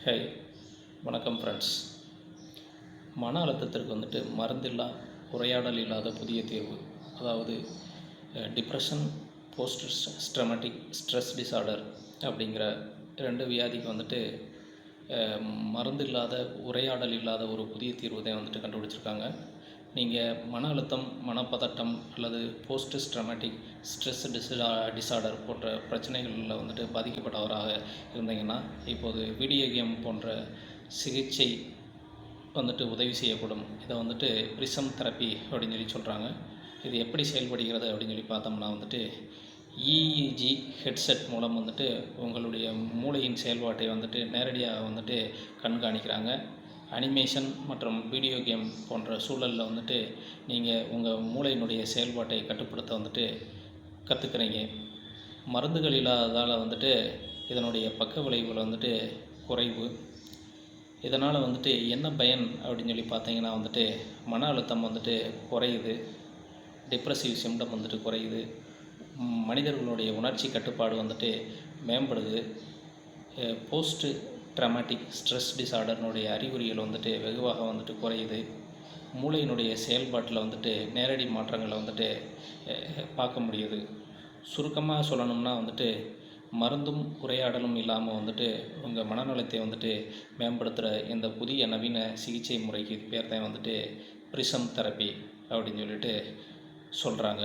ஹே வணக்கம் ஃப்ரெண்ட்ஸ். மன அழுத்தத்திற்கு மருந்தில்லா உரையாடல் இல்லாத புதிய தீர்வு, அதாவது டிப்ரெஷன், போஸ்ட் ஸ்ட்ரமேட்டிக் ஸ்ட்ரெஸ் டிஸார்டர் அப்படிங்கிற 2 வியாதிக்கு மருந்து இல்லாத உரையாடல் இல்லாத ஒரு புதிய தீர்வு தான் கண்டுபிடிச்சிருக்காங்க. நீங்கள் மன அழுத்தம், மனப்பதட்டம் அல்லது போஸ்ட் ஸ்ட்ரமேட்டிக் ஸ்ட்ரெஸ் டிஸார்டர் போன்ற பிரச்சனைகளில் பாதிக்கப்பட்டவராக இருந்தீங்கன்னா, இப்போது வீடியோ கேம் போன்ற சிகிச்சை உதவி செய்யப்படும். இதை பிரிசம் தெரப்பி அப்படின்னு சொல்கிறாங்க. இது எப்படி செயல்படுகிறது அப்படின்னு பார்த்தோம்னா இஇஜி ஹெட்செட் மூலம் உங்களுடைய மூளையின் செயல்பாட்டை நேரடியாக கண்காணிக்கிறாங்க. அனிமேஷன் மற்றும் வீடியோ கேம் போன்ற சூழலில் நீங்கள் உங்கள் மூளையினுடைய செயல்பாட்டை கட்டுப்படுத்த கற்றுக்கிறீங்க. மருந்துகள் இல்லாததால் இதனுடைய பக்க விளைவுகள் குறைவு. இதனால் என்ன பயன் அப்படின்னு பார்த்தீங்கன்னா மன அழுத்தம் குறையுது, டிப்ரெசிவ் சிம்டம் குறையுது, மனிதர்களுடைய உணர்ச்சி கட்டுப்பாடு மேம்படுது. போஸ்ட் ட்ராமாட்டிக் ஸ்ட்ரெஸ் டிஸார்டர்னுடைய அறிகுறிகள் வெகுவாக குறையுது. மூளையினுடைய செயல்பாட்டில் நேரடி மாற்றங்களை பார்க்க முடியுது. சுருக்கமாக சொல்லணும்னா மருந்தும் உரையாடலும் இல்லாமல் உங்கள் மனநலத்தை மேம்படுத்துகிற இந்த புதிய நவீன சிகிச்சை முறைக்கு பேர் தான் பிரிசம் தெரப்பி அப்படின்னு சொல்கிறாங்க.